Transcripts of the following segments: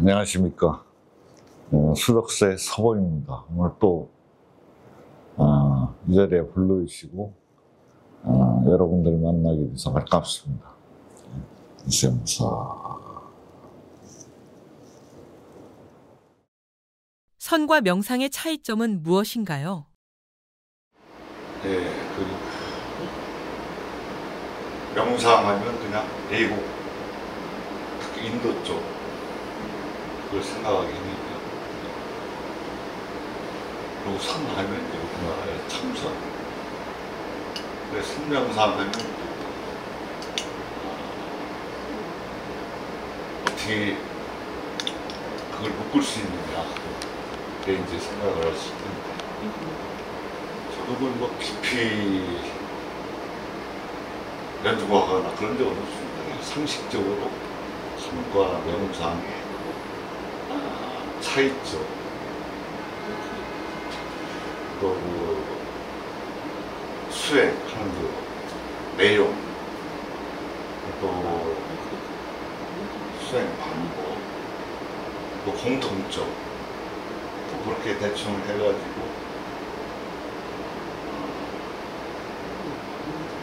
안녕하십니까. 수덕사의 서범입니다. 오늘 또 이 자리에 불러주시고 여러분들 만나게 돼서 반갑습니다. 이세무사. 선과 명상의 차이점은 무엇인가요? 네, 명상하면 그냥 외국, 특히 인도 쪽 그걸 생각하게 되니까, 그리고 선하면 우리나라의 참선, 선명상하면 어떻게 그걸 묶을 수 있느냐, 그게 이제 생각을 했을 텐데, 저도 그걸 뭐 깊이 연구하거나 그런 적은 없습니다. 그냥 상식적으로 선과 명상의 차이점, 또 수행하는 그 내용, 또 수행 방법, 또 공통점, 또 그렇게 대충 해가지고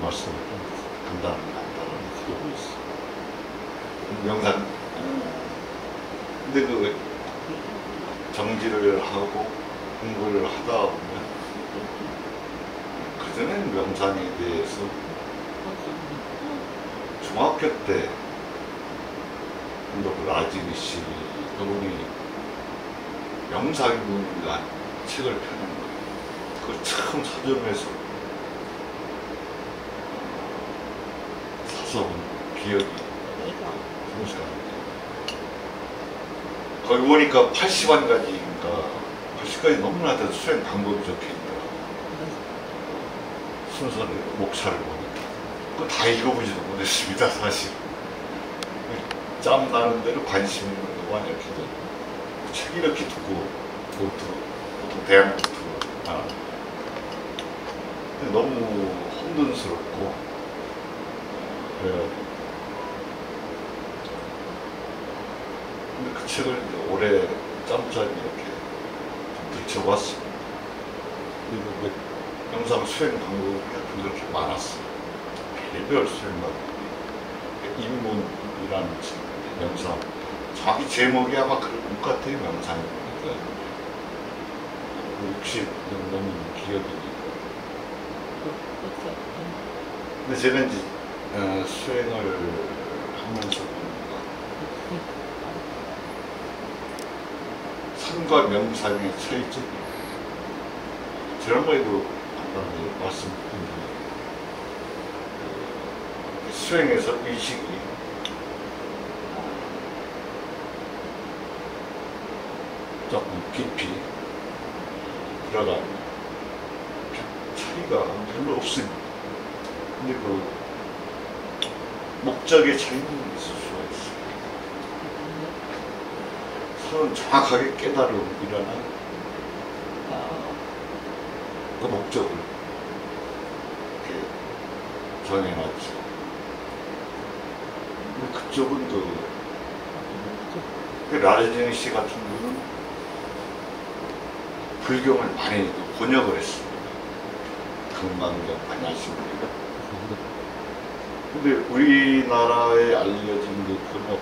말씀을 간단하게 드리고 있어요. 명상. 근데 그 정지를 하고 공부를 하다 보면 그전에는 명상에 대해서 중학교 때 그 라지니 씨 그분이 명상인문이라는 책을 펴는 거예요. 그걸 처음 서점에서 사서 본 기억이 생생합니다. 거기 보니까 80가지인가 80가지 너무나 다 수행 방법이 적혀 있더라고요. 순서를 목차를 보니까 그거 다 읽어보지도 못했습니다. 사실 짬 나는 대로 관심 있는 것만 이렇게 책 이렇게 두고 보통 대학 노트 너무 혼돈스럽고 그래가지고 근데 그 책을 올해 짬짬이 이렇게 들춰봤습니다. 그리고 명상 수행 방법이 그렇게 많았어요. 별별 수행 방법이 입문이라는 명상, 정확히 제목이 아마 그럴 것 같아요. 명상이니까 60년 넘은 기억이니까. 근데 제가 이제 수행을 하면서 보니까 선과 명상의 차이점이, 지난번에도 간단하게 말씀드린 수행에서 의식이 조금 깊이 들어가면 차이가 별로 없습니다. 근데 그 목적의 차이는 있을 수가 있어요. 선은 정확하게 깨달음이라는 그 목적을 이렇게 정해놨죠. 그쪽은 그 라르지니 씨 같은 분은 불경을 많이 번역을 했습니다. 금강경 많이 하십니다. 근데 우리나라에 알려진 그 번역,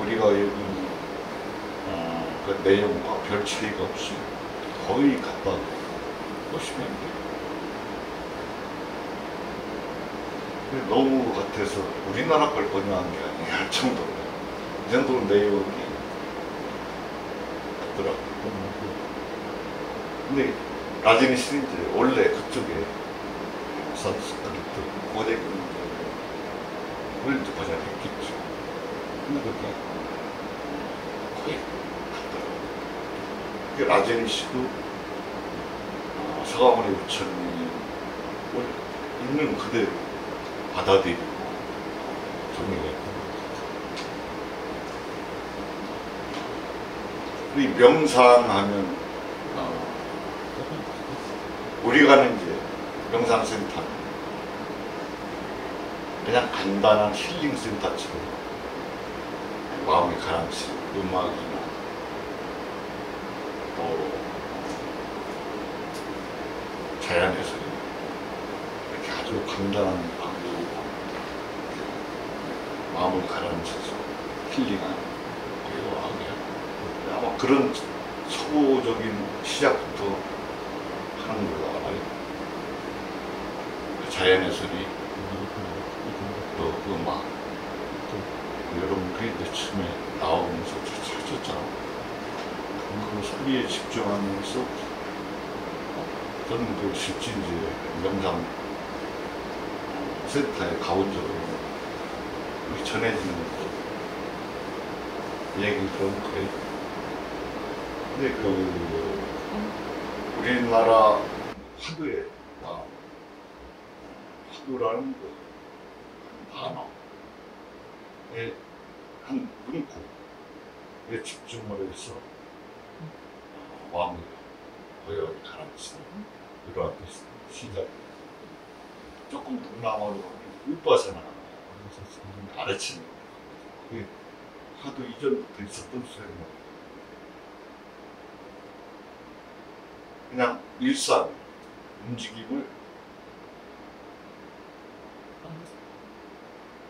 우리가 읽은 그 내용과 별 차이가 없이 거의 같다고 보시면 돼요. 너무 같아서 우리나라 걸 번역한 게 아니야 할 정도로 이 정도로 내용이 같더라고요. 근데 라지니 씨는 이제 원래 그쪽에 산스크리트 고대 그걸 이제 번역했겠죠. 근데 그게 거의 같더라고요. 라지니 씨도 서가모니 부처님을 있는 그대로 받아들이고 정리가 있고, 이 명상하면 우리 가는 이제 명상센터 그냥 간단한 힐링센터처럼 마음이 가라앉히는 음악이나 자연에서 이렇게 아주 간단한 방법으로 마음을 가라앉혀서 힐링하는 거예요. 아마 그런 초보적인 시작부터 하는 걸로 알아요. 자연의 소리, 또 음악, 여러분들이 이제 처음에 나오면서 찾았잖아. 그 소리에 집중하면서 저는 그 실제 이제 명상 센터에 가본 적은 이렇게 전해지는 거죠. 얘기 들은 거예요. 근데 그 우리나라 화두에 화두라는 그 단어에 한 문구에 집중을 해서 마음을 고요하게 가라앉히는 이러한 시작. 조금 동남아로 가면 위빠사나 가르치는 거예요. 그게 하도 이전부터 있었던 수행은 그냥 일상 움직임을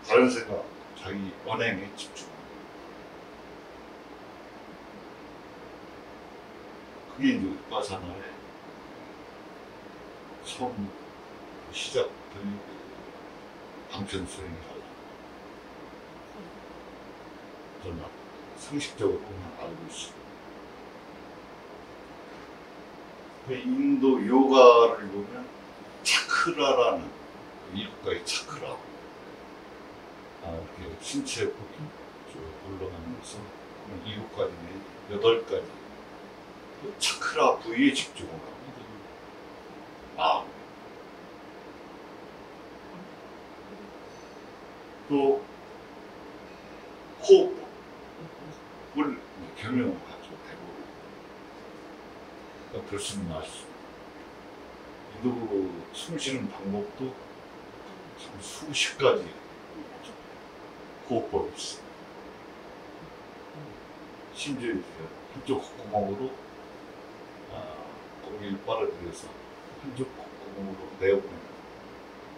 다른 생각, 자기 언행에 집중하는 그게 이제 위빠사나의 처음 시작부터 방편 수행이 달라. 저는 상식적으로 보면 알고 있어요. 인도 요가를 보면 차크라라는 일곱 가지 차크라, 이렇게 신체 부위 쭉 올라가면서 일곱 가지, 여덟 가지 그 차크라 부위에 집중을 합니다. 또 호흡을 경영하죠. 대부분. 그러니까 교수님 말씀. 인도 숨 쉬는 방법도 참 수십 가지 호흡법이 있어요. 심지어 한쪽 콧구멍으로 공기를 빨아들여서 한쪽 콧구멍으로 내어보내는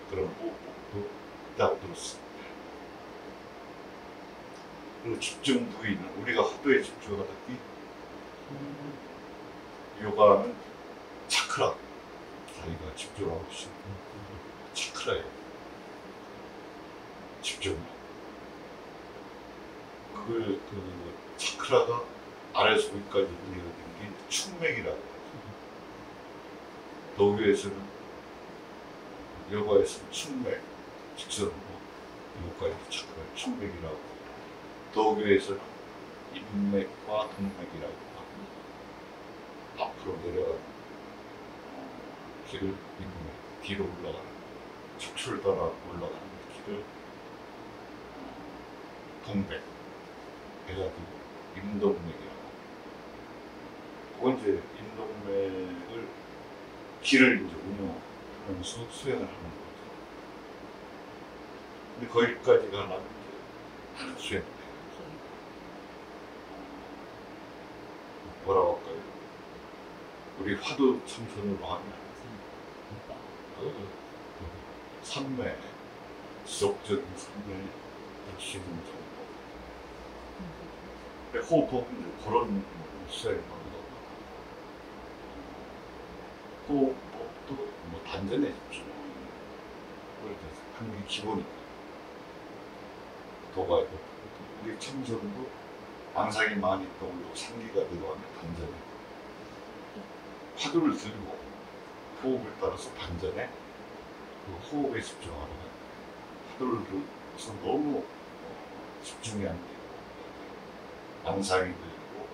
그런 호흡법도 있다고 들었습니다. 그리고 집중 부위는 우리가 화두에 집중하듯이 요가는 차크라, 자기가 집중하고 싶은 차크라에 집중하고 그 차크라가 아래에서 위까지 이어지는 게 충맥이라고 하죠. 도교에서는 요가에서는 충맥, 직선으로 여기까지 차크라 충맥이라고, 도교에서는 인맥과 동맥이라고 합니다. 앞으로 내려가는 길을 인맥, 뒤로 올라가는, 척추를 따라 올라가는 길을 동맥 해가지고 임동맥이라고. 그건 이제 임동맥을 길을 이제 운영하면서 수행을 하는 거죠. 근데 거기까지 가려면 이제 하는 수행을 해요. 뭐라고 할까요? 우리 화두 참선으로 하면 산매, 지속적인 산매에 할 수 있는 정도. 호흡법은 그런 수행을 하는 거고, 호흡법도 뭐 단전에 집중하는 그렇게 하는 게 기본이에요. 도가 우리 참선도 망상이 많이 떠올리고 상기가 들어가면 단전에 화두를 들고 호흡을 따라서 단전에 그 호흡에 집중하면 화두를 들어서 너무 집중이 안 되고 망상이 들고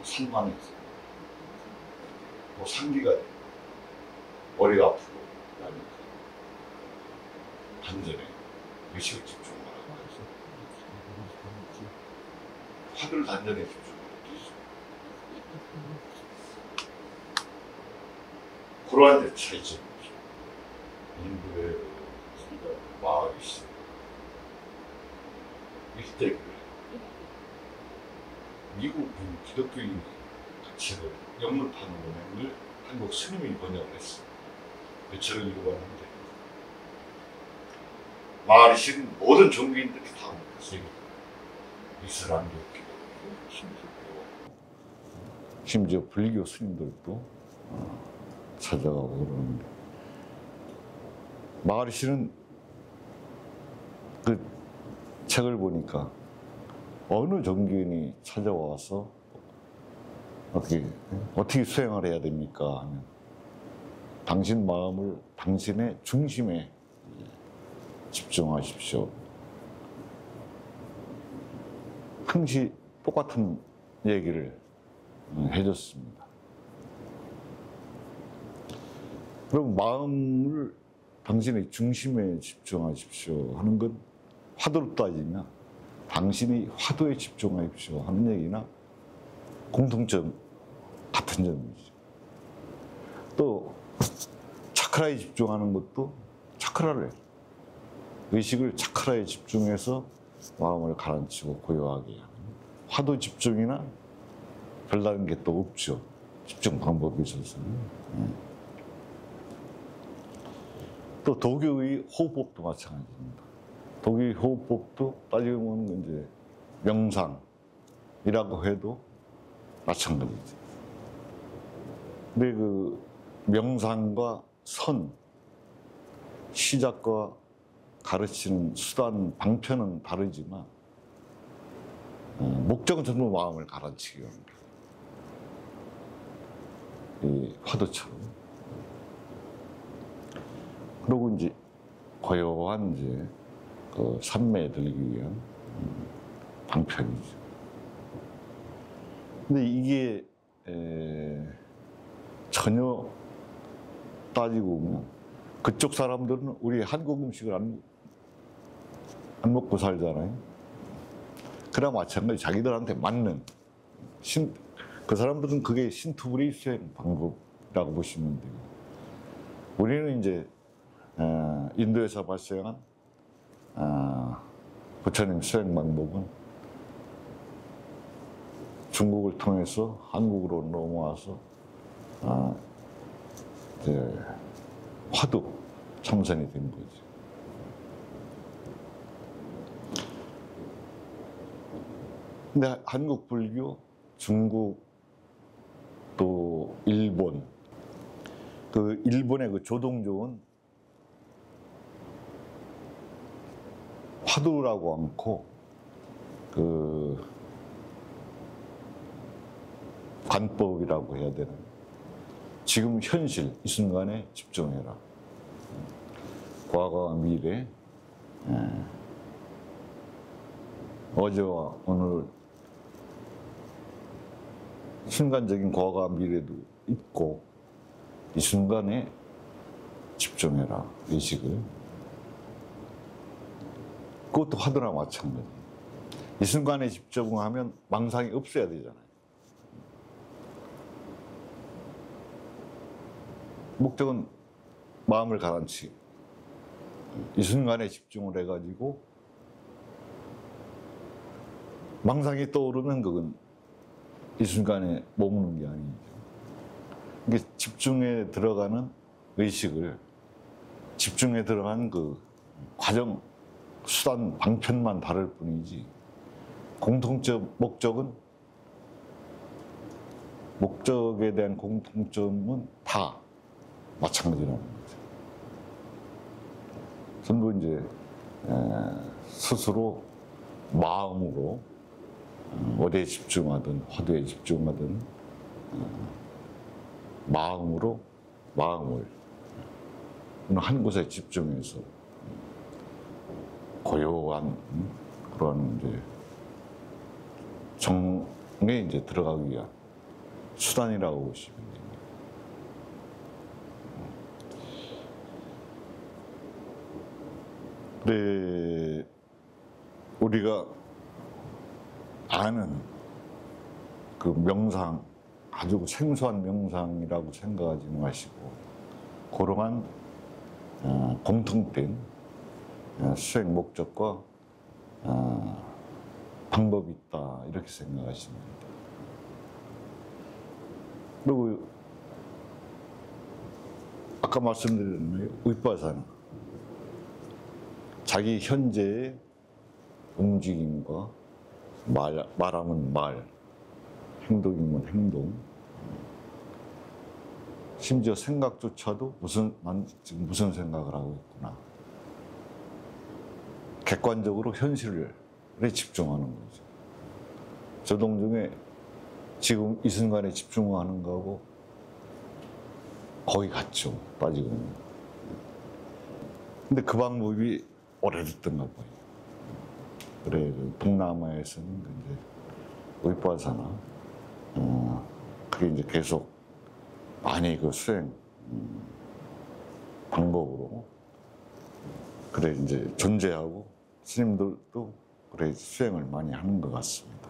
산만해서 또 상기가 되고 머리가 아프고 그러니까 단전에 의식을 집중을 하고 화두를 단전에 집중을 하죠. 그러한 이제 차이점이죠. 인도의 마을이시 일대교회, 미국은 기독교인이 책을 영문판 문을 한국 스님이 번역을 했어요. 그 책을 읽어봤는데 마을이 모든 종교인들이 다 세계 이슬람교, 힌두교, 심지어 불교 스님들도 찾아가고 그러는데 마을이는 그 책을 보니까 어느 종교인이 찾아와서 어떻게 수행을 해야 됩니까 하면 당신 마음을 당신의 중심에 집중하십시오. 항시 똑같은 얘기를 해줬습니다. 그럼 마음을 당신의 중심에 집중하십시오 하는 건 화두로 따지면 당신이 화두에 집중하십시오 하는 얘기나 공통점 같은 점이죠. 또 차크라에 집중하는 것도 차크라를 의식을 차크라에 집중해서 마음을 가라앉히고 고요하게 하는 화두 집중이나 별다른 게 또 없죠. 집중 방법에 있어서는. 또 도교의 호흡법도 마찬가지입니다. 도교의 호흡법도 따지고 보면 이제 명상이라고 해도 마찬가지죠. 근데 그 명상과 선, 시작과 가르치는 수단, 방편은 다르지만 목적은 전부 마음을 가라앉히기 위함입니다. 이 화두처럼. 그리고 이제 고요한 이제 그 산매에 들기 위한 방편이죠. 근데 이게 전혀 따지고 보면 그쪽 사람들은 우리 한국 음식을 안 먹고 살잖아요. 그나 마찬가지 자기들한테 맞는 그 사람들은 그게 신투불이 수행 방법이라고 보시면 돼요. 우리는 이제 인도에서 발생한 부처님 수행 방법은 중국을 통해서 한국으로 넘어와서 이제 화두 참선이 된 거죠. 근데 한국 불교, 중국 또 일본, 그 일본의 그 조동종은 화두라고 않고 그 관법이라고 해야 되나? 지금 현실 이 순간에 집중해라. 과거와 미래, 어제와 오늘 순간적인 과거와 미래도 있고 이 순간에 집중해라. 의식을. 그것도 화두나 마찬가지. 이 순간에 집중하면 망상이 없어야 되잖아요. 목적은 마음을 가라앉히기. 이 순간에 집중을 해가지고 망상이 떠오르면 그건 이 순간에 머무는 게 아니죠. 이게 집중에 들어가는 의식을 집중에 들어간 그 과정, 수단, 방편만 다를 뿐이지 공통점, 목적에 대한 공통점은 다 마찬가지라는 거죠. 전부 이제 스스로 마음으로 어디에 집중하든 화두에 집중하든 마음으로 마음을 한 곳에 집중해서 고요한 그런 이제 정에 이제 들어가기 위한 수단이라고 보시면 됩니다. 근데 우리가 아는 그 명상, 아주 생소한 명상이라고 생각하지 마시고 그러한 공통된 수행 목적과 방법이 있다 이렇게 생각하시면 됩니다. 그리고 아까 말씀드린 윗바사나 자기 현재의 움직임과 말하면 말, 행동이면 행동, 심지어 생각조차도 난 지금 무슨 생각을 하고 있구나. 객관적으로 현실에 집중하는 거죠. 저동 중에 지금 이 순간에 집중하는 거하고 거의 같죠, 빠지고 있는. 근데 그 방법이 오래됐던가 봐요. 그래, 동남아에서는 이제 윗바사나, 그게 이제 계속 많이 그 수행 방법으로 그래 이제 존재하고 스님들도 그래 수행을 많이 하는 것 같습니다.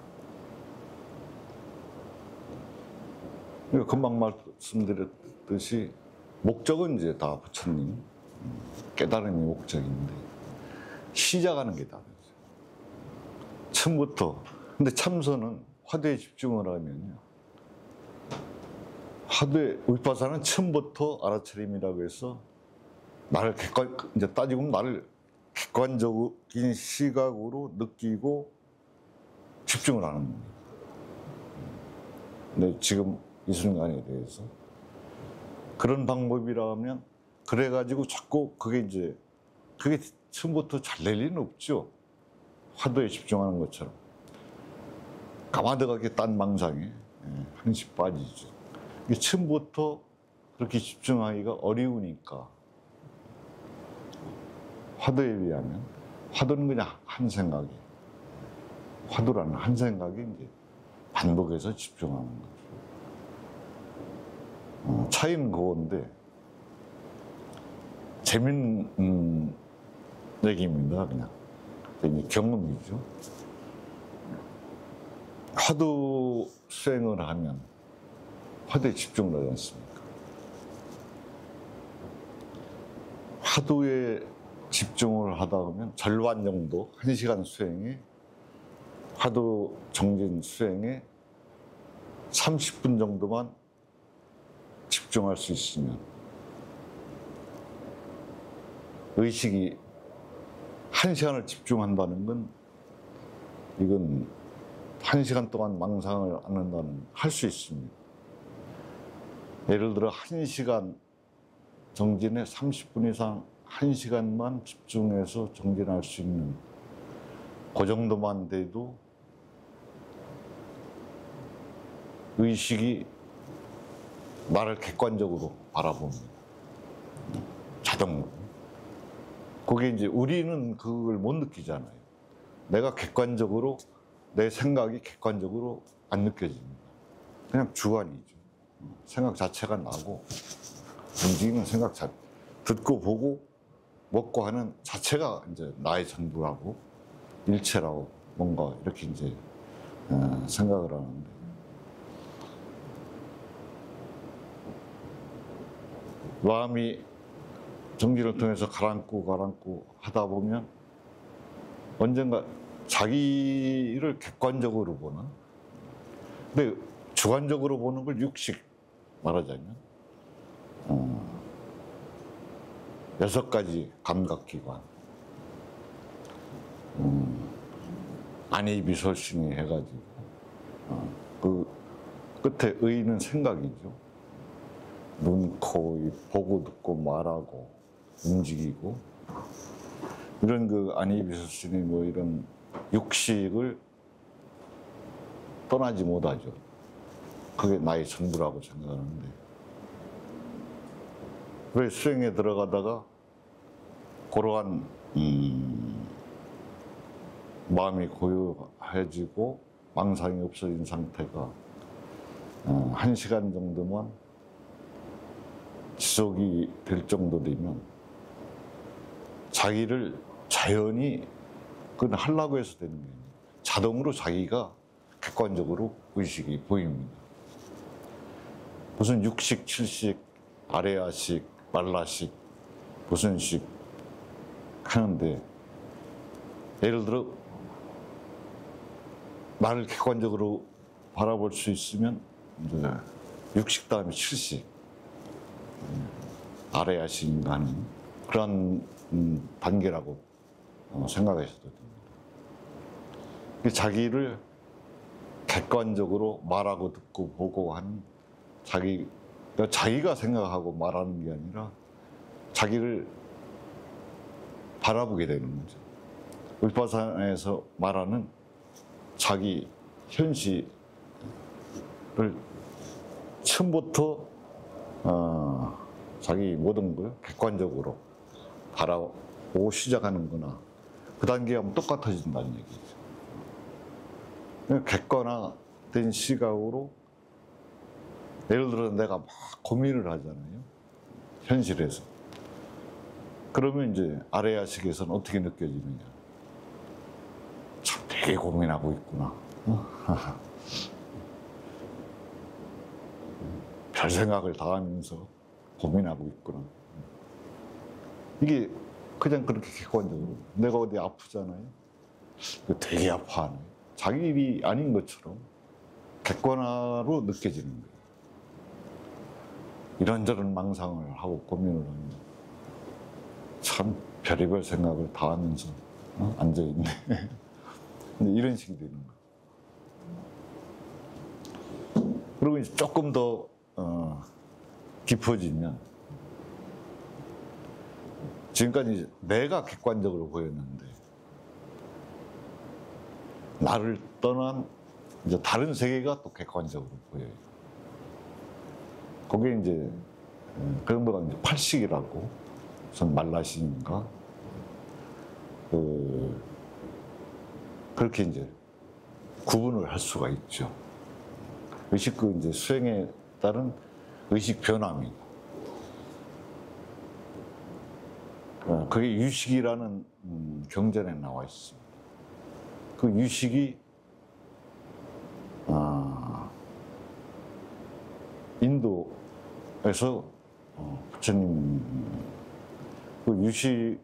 금방 말씀드렸듯이 목적은 이제 다 부처님 깨달음이 목적인데 시작하는 게 다르죠. 처음부터. 근데 참선은 화두에 집중을 하면요. 화두에 윗바사는 처음부터 알아차림이라고 해서 나를 이제 따지고 보면 나를 객관적인 시각으로 느끼고 집중을 하는 거예요. 근데 지금 이 순간에 대해서 그런 방법이라면 그래가지고 자꾸 그게 처음부터 잘 될 리는 없죠. 화두에 집중하는 것처럼 가마드가게 딴 망상에 한시 빠지죠. 이게 처음부터 그렇게 집중하기가 어려우니까 화두에 비하면 화두는 그냥 한 생각이 화두라는 한 생각이 이제 반복해서 집중하는 거죠. 차이는 그건데 재밌는 얘기입니다. 그냥 이제 경험이죠. 화두 수행을 하면 화두에 집중을 하지 않습니까? 화두에 집중을 하다 보면 절반 정도 1시간 수행에 화두 정진 수행에 30분 정도만 집중할 수 있으면 의식이 1시간을 집중한다는 건 이건 1시간 동안 망상을 안 한다는 할 수 있습니다. 예를 들어 1시간 정진에 30분 이상 1시간만 집중해서 정진할 수 있는 그 정도만 돼도 의식이 나를 객관적으로 바라봅니다. 자동으로. 그게 이제 우리는 그걸 못 느끼잖아요. 내가 객관적으로, 내 생각이 객관적으로 안 느껴집니다. 그냥 주관이죠. 생각 자체가 나고, 움직이는 생각 듣고 보고 먹고 하는 자체가 이제 나의 전부라고, 일체라고 뭔가 이렇게 이제 생각을 하는데, 마음이 정진을 통해서 가라앉고 하다 보면 언젠가 자기를 객관적으로 보는, 근데 주관적으로 보는 걸 육식 말하자면 6가지 감각기관, 안이비설신이 해가지고 그 끝에 의는 생각이죠. 눈, 코, 입, 보고 듣고 말하고 움직이고 이런 그 안이비설신이 뭐 이런 육식을 떠나지 못하죠. 그게 나의 전부라고 생각하는데, 왜 수행에 들어가다가 그러한 마음이 고요해지고 망상이 없어진 상태가 1시간 정도만 지속이 될 정도 되면 자기를 자연히 그건 하려고 해서 되는 게 아니에요. 자동으로 자기가 객관적으로 의식이 보입니다. 무슨 육식, 칠식, 아레아식, 말라식, 무슨 식 하는데, 예를 들어 나를 객관적으로 바라볼 수 있으면 이제 육식 다음에 칠식, 아래야식인가 하는 그런 단계라고 생각하셔도 됩니다. 자기를 객관적으로 말하고 듣고 보고 하는 자기가 생각하고 말하는 게 아니라 자기를 바라보게 되는 거죠. 위파사나에서 말하는 자기 현실을 처음부터 자기 모든 걸 객관적으로 바라보고 시작하는 거나 그 단계가 똑같아진다는 얘기죠. 객관화된 시각으로 예를 들어 내가 막 고민을 하잖아요. 현실에서. 그러면 이제 아래야식에서는 어떻게 느껴지느냐. 참 되게 고민하고 있구나. 별 생각을 다 하면서 고민하고 있구나. 이게 그냥 그렇게 객관적으로. 내가 어디 아프잖아요. 되게 아파하네. 자기 일이 아닌 것처럼 객관화로 느껴지는 거예요. 이런저런 망상을 하고 고민을 하면 참 별의별 생각을 다 하면서 앉아있네. 근데 이런 식이 되는 거예요. 그리고 이제 조금 더 깊어지면 지금까지 내가 객관적으로 보였는데 나를 떠난 이제 다른 세계가 또 객관적으로 보여요. 그게 이제 그런 거가 이제 팔식이라고, 무슨 말라신인가 그렇게 이제 구분을 할 수가 있죠. 의식 이제 수행에 따른 의식 변화입니다. 그게 유식이라는 경전에 나와 있습니다. 그 유식이 인도에서 부처님 그 유식의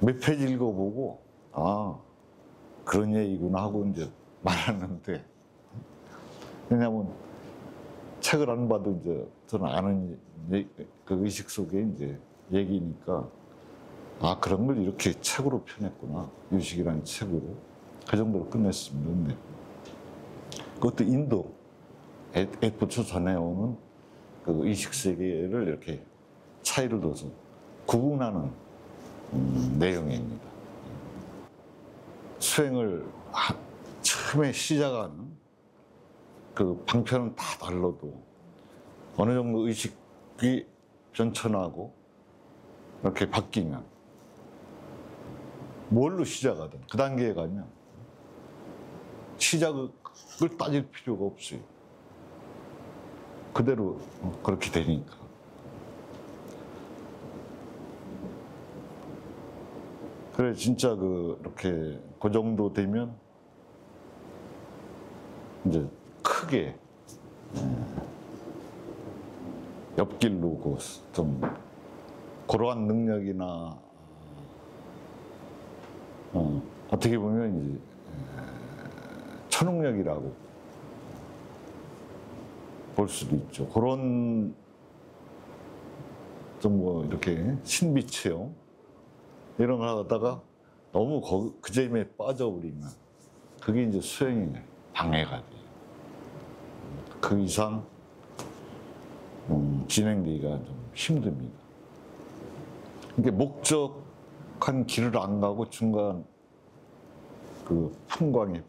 몇 페이지 읽어보고 그런 얘기구나 하고 이제 말하는데, 왜냐하면 책을 안 봐도 이제 저는 아는 그 의식 속에 이제 얘기니까 그런 걸 이렇게 책으로 펴냈구나, 유식이라는 책으로. 그 정도로 끝냈습니다. 근데 그것도 인도 부처 전해오는 그 의식 세계를 이렇게 차이를 둬서 구분하는 내용입니다. 수행을 처음에 시작하는 그 방편은 다 달라도 어느 정도 의식이 변천하고 이렇게 바뀌면 뭘로 시작하든 그 단계에 가면 시작을 따질 필요가 없어요. 그대로 그렇게 되니까. 그래, 진짜 이렇게 그 정도 되면 이제 크게 옆길로 좀 그러한 능력이나 어떻게 보면 이제 초능력이라고 볼 수도 있죠. 그런 좀 이렇게 신비 체험 이런 걸 하다가 너무 그 점에 빠져버리면 그게 이제 수행에 방해가 돼요. 그 이상 진행되기가 좀 힘듭니다. 그러니까 목적한 길을 안 가고 중간 그 풍광에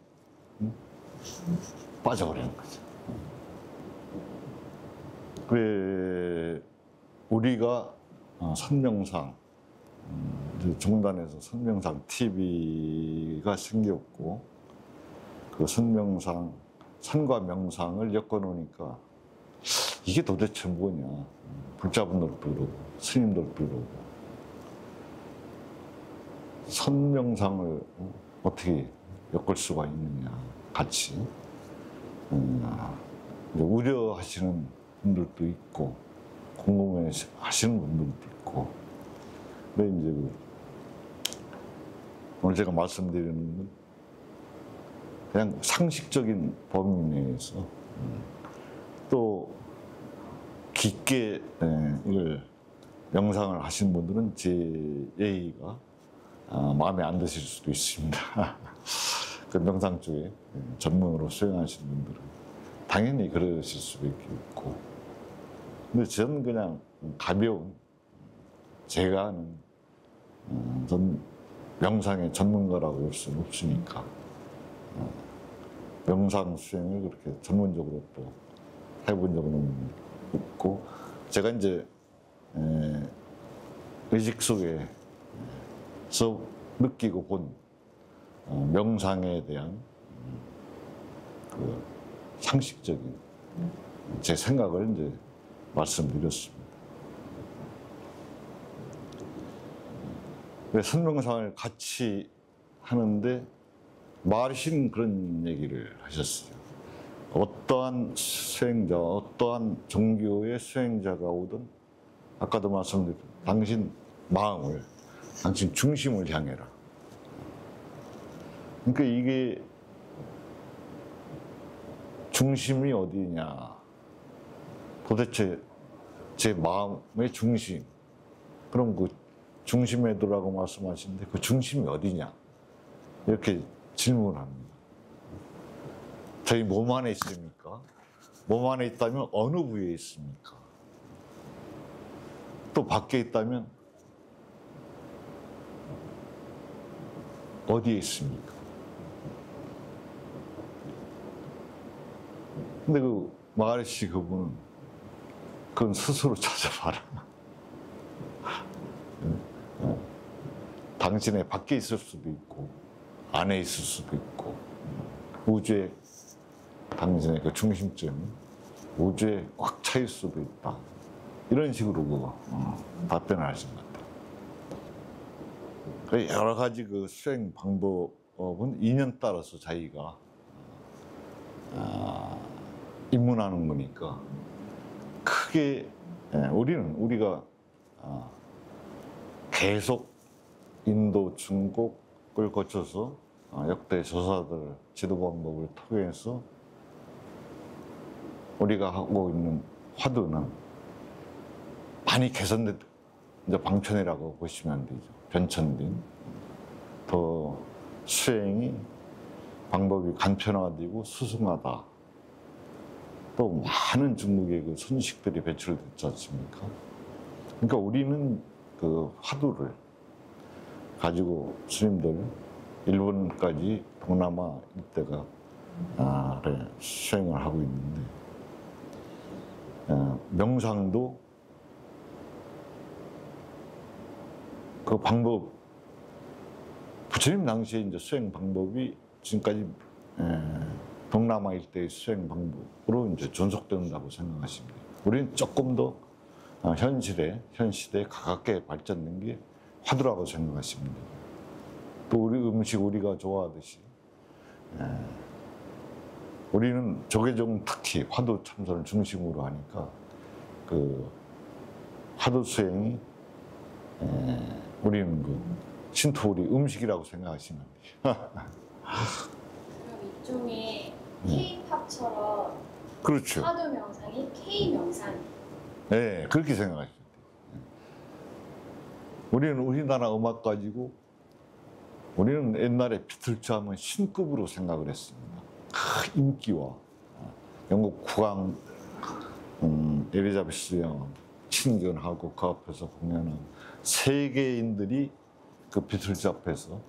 빠져버리는 거죠. 그래, 우리가 선명상, 종단에서 선명상 TV가 생겼고, 그 선명상, 선과 명상을 엮어놓으니까 이게 도대체 뭐냐. 불자분들도 그러고, 스님들도 그러고. 선명상을 어떻게 엮을 수가 있느냐, 같이. 우려하시는 분들도 있고, 궁금해 하시는 분들도 있고. 근데 이제 오늘 제가 말씀드리는 건 그냥 상식적인 범위 내에서 또 깊게 이걸 명상을 하신 분들은 제 예의가 마음에 안 드실 수도 있습니다. 그 명상 쪽에 전문으로 수행하시는 분들은 당연히 그러실 수도 있고, 근데 저는 그냥 가벼운, 제가 아는 전 명상의 전문가라고 볼 수는 없으니까 명상 수행을 그렇게 전문적으로 또 해본 적은 없고, 제가 이제 의식 속에서 느끼고 본 명상에 대한 그 상식적인 제 생각을 이제 말씀드렸습니다. 선명상을 같이 하는데 마르신 그런 얘기를 하셨어요. 어떠한 수행자, 어떠한 종교의 수행자가 오든 아까도 말씀드린 당신 마음을, 당신 중심을 향해라. 그러니까 이게 중심이 어디냐, 도대체 제 마음의 중심, 그럼 그 중심에 두라고 말씀하시는데 그 중심이 어디냐, 이렇게 질문을 합니다. 저희 몸 안에 있습니까? 몸 안에 있다면 어느 부위에 있습니까? 또 밖에 있다면 어디에 있습니까? 근데 그 마하리시 그분은 그건 스스로 찾아봐라. 당신의 밖에 있을 수도 있고 안에 있을 수도 있고, 우주의 당신의 그 중심점이 우주에 꽉 차일 수도 있다. 이런 식으로 답변을 하신 것 같아요. 여러 가지 그 수행 방법은 인연 따라서 자기가 입문하는 거니까 크게 우리가 계속 인도, 중국을 거쳐서 역대 조사들 지도 방법을 통해서 우리가 하고 있는 화두는 많이 개선된 이제 방편이라고 보시면 되죠. 변천된, 더 수행이 방법이 간편화되고 수승하다. 또 많은 중국의 그 선식들이 배출됐지 않습니까? 그러니까 우리는 그 화두를 가지고 스님들 일본까지 동남아 일대가 수행을 하고 있는데, 명상도 그 방법, 부처님 당시에 이제 수행 방법이 지금까지 동남아 일대의 수행 방법으로 이제 존속된다고 생각하시면 돼요. 우리는 조금 더 현 시대에 가깝게 발전된 게 화두라고 생각하시면 돼요. 또 우리 음식 우리가 좋아하듯이 우리는 조계종 특히 화두 참선을 중심으로 하니까 그 화두 수행이 우리는 그 신토 우리 음식이라고 생각하시면 돼요. 그럼 일종의 K-팝처럼 그렇죠. 화두 명상이 K-명상이. 네, 그렇게 생각하시면 돼요. 우리는 우리나라 음악 가지고 우리는 옛날에 비틀즈 하면 신급으로 생각을 했습니다. 인기와 영국 국왕 엘리자베스 여왕 친견하고 그 앞에서 공연한 세계인들이 그 비틀즈 앞에서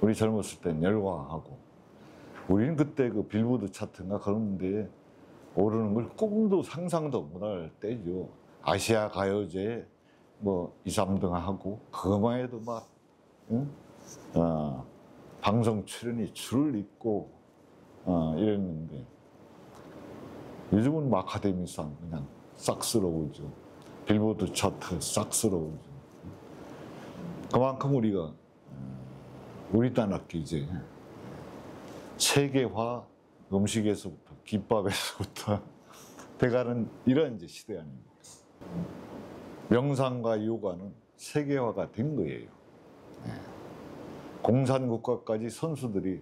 우리 젊었을 땐 열광하고, 우리는 그때 그 빌보드 차트인가 그런 데에 오르는 걸 꿈도 상상도 못할 때죠. 아시아 가요제에 뭐 2, 3등 하고 그것만 해도 막 방송 출연이 줄을 잇고 이랬는데, 요즘은 아카데미상 그냥 싹스러우죠. 빌보드 차트 싹스러우죠. 그만큼 우리나라께 이제 세계화, 음식에서부터 김밥에서부터 돼가는 이런 이제 시대 아닙니까? 명상과 요가는 세계화가 된 거예요. 공산국가까지 선수들이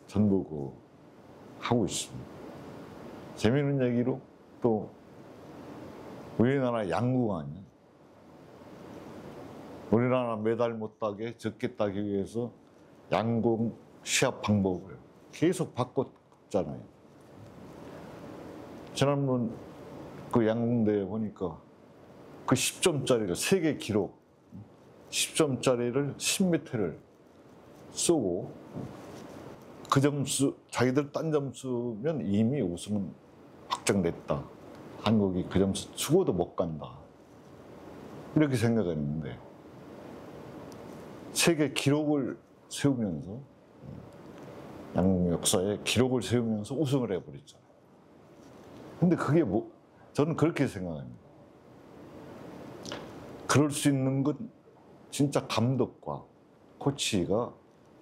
전부 하고 있습니다. 재미있는 얘기로 또 우리나라 양궁 아니야. 우리나라 메달 못 따게 적게 따기 위해서 양궁 시합 방법을 계속 바꿨잖아요. 지난번 그 양궁대회 보니까 그 10점짜리를 세계 기록 10점짜리를 10m를 쏘고 그 점수 자기들 딴 점수면 이미 우승은 확정됐다. 한국이 그 점수 죽어도 못 간다. 이렇게 생각했는데 세계 기록을 세우면서 양궁 역사에 기록을 세우면서 우승을 해버렸잖아요. 근데 그게 뭐 저는 그렇게 생각합니다. 그럴 수 있는 건 진짜 감독과 코치가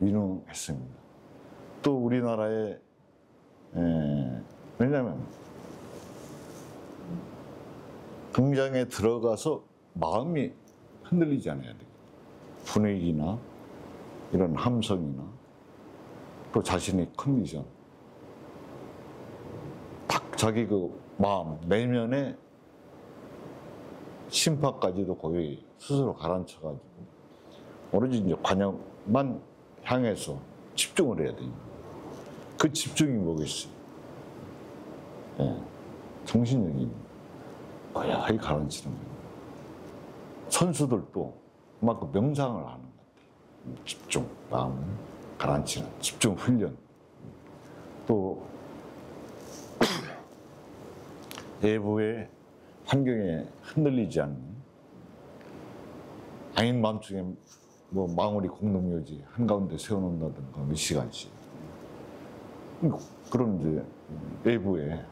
유능했습니다. 또 우리나라에 왜냐하면 경장에 들어가서 마음이 흔들리지 않아야 돼요. 분위기나 이런 함성이나 또 자신의 컨디션 딱 자기 그 마음 내면의 심파까지도 거의 스스로 가라앉혀가지고 오로지 이제 관역만 향해서 집중을 해야 돼요. 그 집중이 뭐겠어요? 예, 정신력이 거의 가라앉히는 거예요. 선수들도 그만큼 명상을 하는 것 같아요. 집중, 마음을 가라앉히는 집중 훈련. 또 외부의 환경에 흔들리지 않는 아닌 밤중에 뭐 망우리 공동묘지 한가운데 세워놓는다든가 몇 시간씩 그런 이제 외부의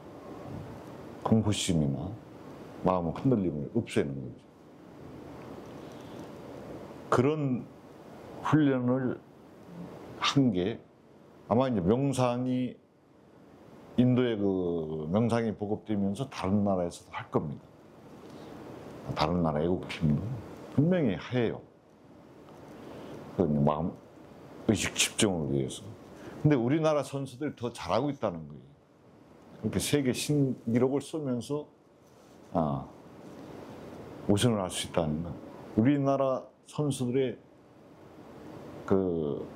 공포심이나 마음 흔들림을 없애는 거죠. 그런 훈련을 한 게 아마 이제 명상이 인도의 그 명상이 보급되면서 다른 나라에서도 할 겁니다. 다른 나라 애국팀도 분명히 해요. 그 마음 의식 집중을 위해서. 근데 우리나라 선수들이 더 잘하고 있다는 거예요. 그렇게 세계 신기록을 쏘면서 우승을 할 수 있다는 거. 우리나라 선수들의 그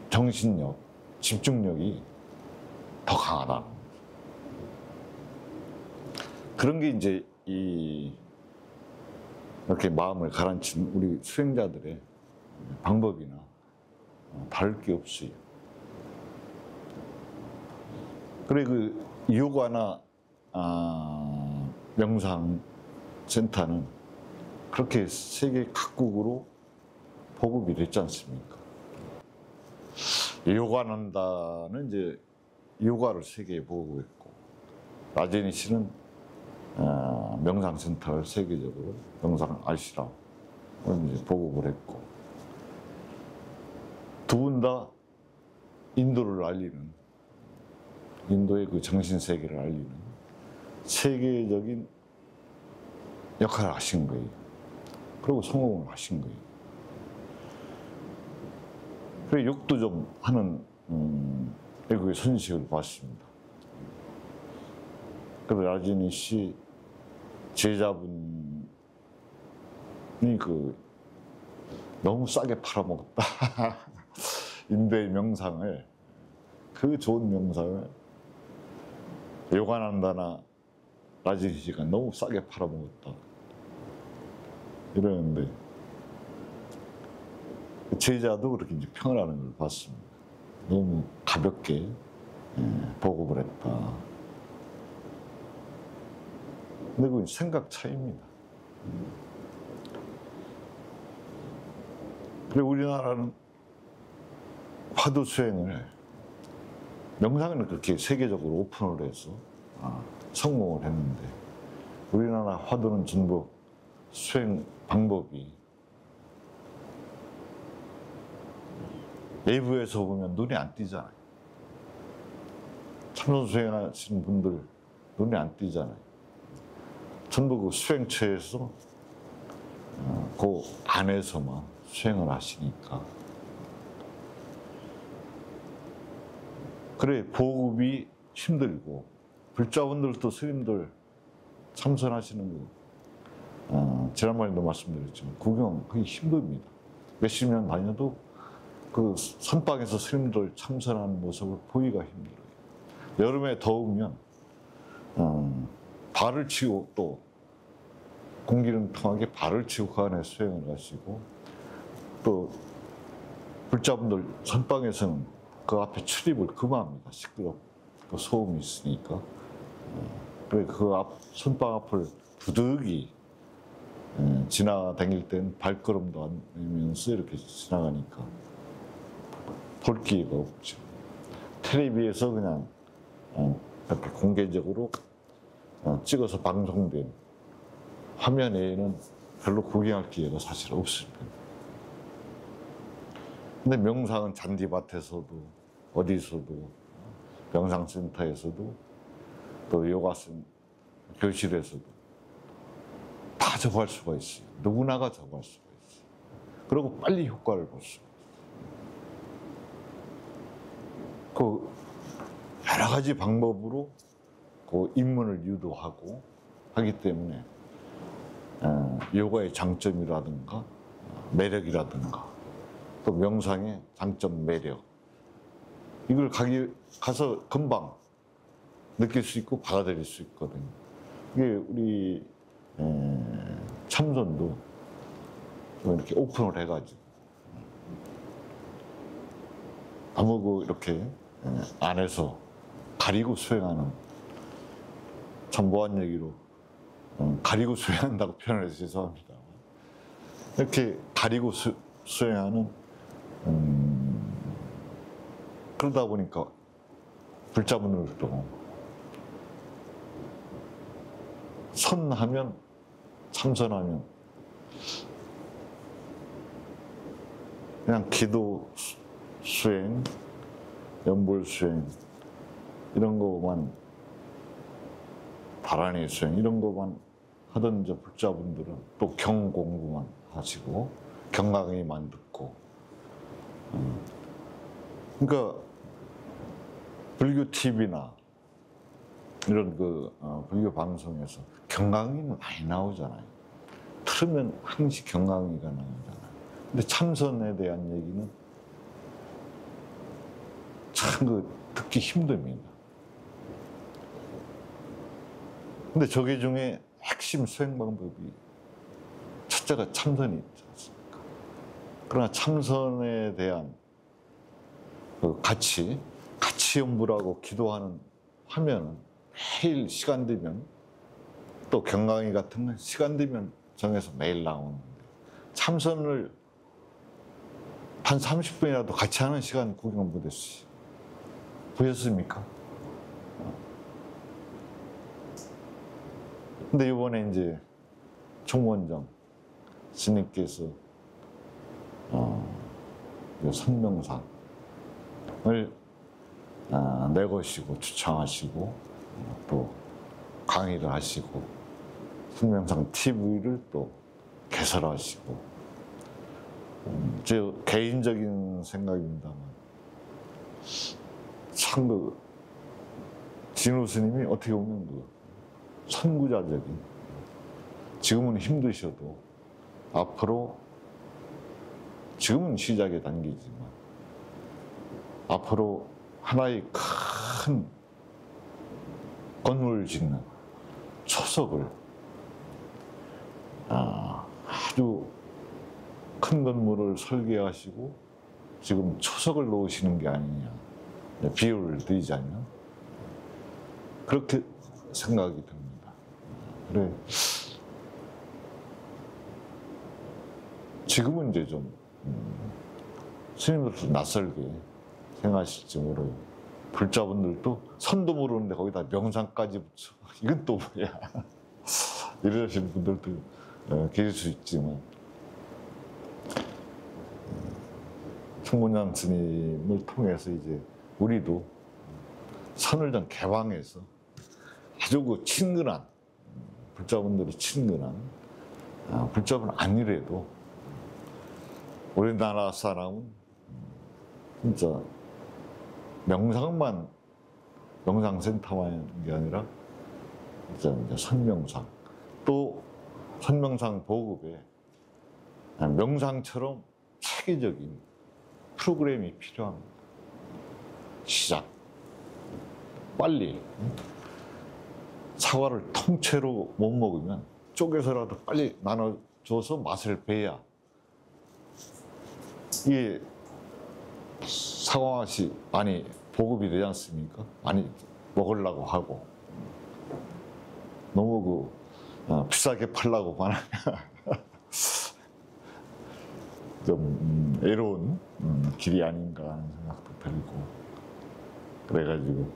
정신력, 집중력이 더 강하다는 거죠. 그런 게 이제 이렇게 마음을 가라앉힌 우리 수행자들의 방법이나 다를 게 없어요. 그래 그 요가나 명상 센터는 그렇게 세계 각국으로 보급이 됐지 않습니까? 요가난다는 이제 요가를 세계에 보급했고 라제니 씨는 명상센터를 세계적으로 명상 아시라고 이제 보급을 했고 두 분 다 인도를 알리는 인도의 그 정신세계를 알리는 세계적인 역할을 하신 거예요. 그리고 성공을 하신 거예요. 그래 욕도 좀 하는 외국의 선식을 봤습니다. 그래서 라제니 씨 제자분이 그 너무 싸게 팔아먹었다. 인도의 명상을 그 좋은 명상을 요가난다나 라제니 씨가 너무 싸게 팔아먹었다. 이러는데 제자도 그렇게 이제 평을 하는 걸 봤습니다. 너무 가볍게 보급을 했다. 근데 그건 생각 차이입니다. 그리고 우리나라는 화두 수행을 명상을 그렇게 세계적으로 오픈을 해서 성공을 했는데 우리나라 화두는 전부 수행 방법이 외부에서 보면 눈에 안 띄잖아요. 참선 수행하시는 분들 눈에 안 띄잖아요. 전부 그 수행처에서 그 안에서만 수행을 하시니까 그래 보급이 힘들고 불자분들도 스님들 참선하시는 거, 지난번에도 말씀드렸지만 구경 그게 힘듭니다. 몇십 년 다녀도 그 선방에서 스님들 참선하는 모습을 보기가 힘들어요. 여름에 더우면 발을 치고 또 공기는 통하게 발을 치고 그 안에 수행을 하시고 또 불자분들 선방에서는 그 앞에 출입을 금합니다. 시끄럽고 소음이 있으니까. 그래 그 앞 선방 앞을 부득이 지나다닐 땐 발걸음도 안 내면서 이렇게 지나가니까 볼 기회가 없죠. 텔레비에서 그냥 이렇게 공개적으로 찍어서 방송된 화면 외에는 별로 구경할 기회가 사실 없습니다. 근데 명상은 잔디밭에서도 어디서도 명상센터에서도 또 요가센 교실에서도 다 접할 수가 있어요. 누구나가 접할 수가 있어요. 그리고 빨리 효과를 볼 수가 있어요. 그 여러 가지 방법으로 그 입문을 유도하고 하기 때문에 요가의 장점이라든가 매력이라든가 또 명상의 장점 매력 이걸 가서 금방 느낄 수 있고 받아들일 수 있거든요. 이게 우리 참선도 이렇게 오픈을 해가지고 아무 이렇게 안에서 가리고 수행하는 참 모한 얘기로 가리고 수행한다고 표현해서 죄송합니다. 이렇게 가리고 수행하는 그러다 보니까 불자분들도 선하면 참선하면 그냥 기도 수행, 연불 수행 이런 거만 바라니 수행 이런 거만 하던 저 불자분들은 또 경 공부만 하시고 경 강의만 듣고 그러니까 불교 TV나 이런 불교 방송에서 경강의는 많이 나오잖아요. 틀으면 항시 경강의가 나오잖아요. 근데 참선에 대한 얘기는 참 듣기 힘듭니다. 근데 저게 중에 핵심 수행 방법이 첫째가 참선이 있지 않습니까? 그러나 참선에 대한 그 같이 연불하고 기도하는 화면은 매일 시간 되면 또 경강의 같은 건 시간 되면 정해서 매일 나오는데 참선을 한 30분이라도 같이 하는 시간 구경 보셨습니까? 근데 이번에 이제 총원장 스님께서 선명상을 내거시고 추천하시고 또 강의를 하시고 선명상 TV를 또 개설하시고 제 개인적인 생각입니다만 참 진호 스님이 어떻게 보면 선구자적인 지금은 힘드셔도 앞으로 지금은 시작의 단계지만 앞으로 하나의 큰 건물을 짓는 초석을 아주 큰 건물을 설계하시고 지금 초석을 놓으시는 게 아니냐 비유를 드리자면 그렇게 생각이 듭니다. 그래 지금은 이제 좀 스님들도 낯설게 생각하실지 모르고 불자분들도 선도 모르는데 거기다 명상까지 붙여 이건 또 뭐야 이러시는 분들도 계실 수 있지만 총문양 스님을 통해서 이제 우리도 선을 좀 개방해서 아주 그 친근한 불자분들이 친근한 불자분 아니래도 우리나라 사람은 진짜 명상만 명상센터만 있는 게 아니라 이제 선명상, 또 선명상 보급에 명상처럼 체계적인 프로그램이 필요합니다. 시작. 빨리. 사과를 통째로 못 먹으면 쪼개서라도 빨리 나눠줘서 맛을 배야 이게 사과 맛이 많이 보급이 되지 않습니까? 많이 먹으려고 하고 너무 비싸게 팔려고 하면 좀 애로운 길이 아닌가 하는 생각도 들고 그래가지고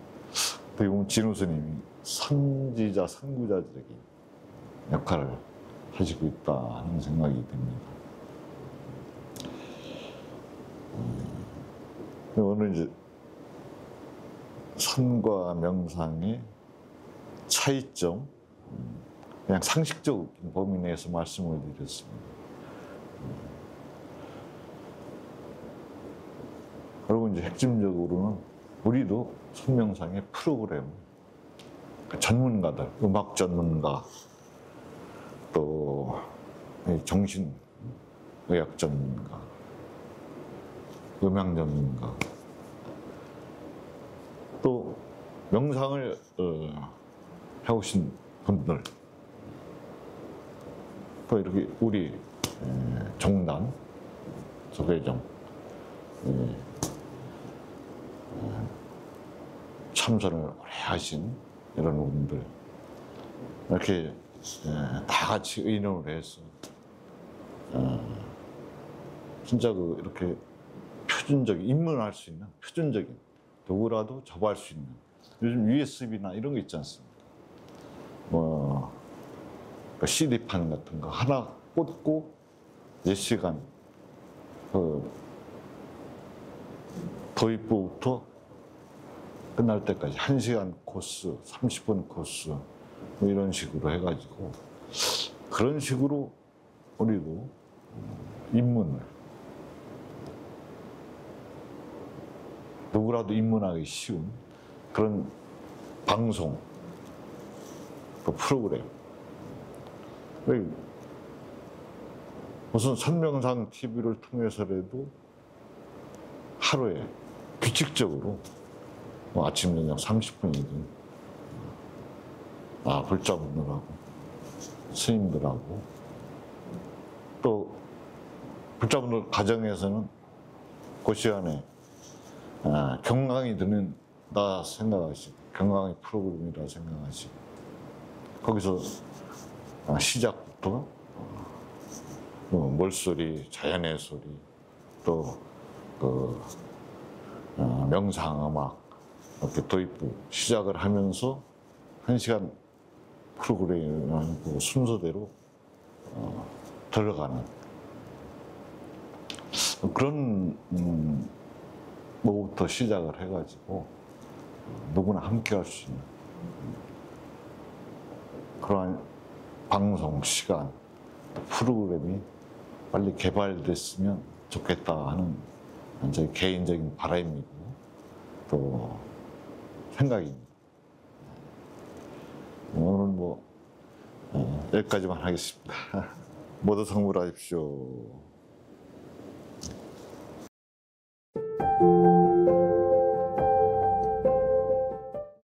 어떻게 보면 진호 스님이 선지자, 선구자적인 역할을 하시고 있다 하는 생각이 듭니다. 오늘 이제 선과 명상의 차이점, 그냥 상식적인 범위 내에서 말씀을 드렸습니다. 그리고 이제 핵심적으로는 우리도 선명상의 프로그램, 전문가들, 음악 전문가, 또 정신의학 전문가, 음향 전문가, 또 명상을 해오신 분들, 또 이렇게 우리 종단, 소배정, 참선을 오래 하신 이런 분들 이렇게 다 같이 의논을 해서 진짜 이렇게 표준적인 입문할 수 있는 표준적인 누구라도 접할 수 있는 요즘 USB나 이런 거 있지 않습니까? 뭐 CD판 같은 거 하나 꽂고 4시간 도입부부터 끝날 때까지 1시간 코스, 30분 코스 뭐 이런 식으로 해가지고 그런 식으로 우리도 입문을 누구라도 입문하기 쉬운 그런 방송 또 프로그램 무슨 선명상 TV를 통해서라도 하루에 규칙적으로 뭐 아침 저녁 30분이든 불자분들하고 스님들하고 또 불자분들 가정에서는 그 시간에 경강이 듣는다 생각하시고 경강의 프로그램이라 생각하시고 거기서 시작부터 물소리, 자연의 소리 또 명상음악 이렇게 도입부 시작을 하면서 1시간 프로그램을 순서대로 들어가는 그런 뭐부터 시작을 해가지고 누구나 함께 할 수 있는 그러한 방송 시간 프로그램이 빨리 개발됐으면 좋겠다 하는 제 개인적인 바람이고 또 생각입니다. 오늘 여기까지만 하겠습니다. 모두 성불하십시오.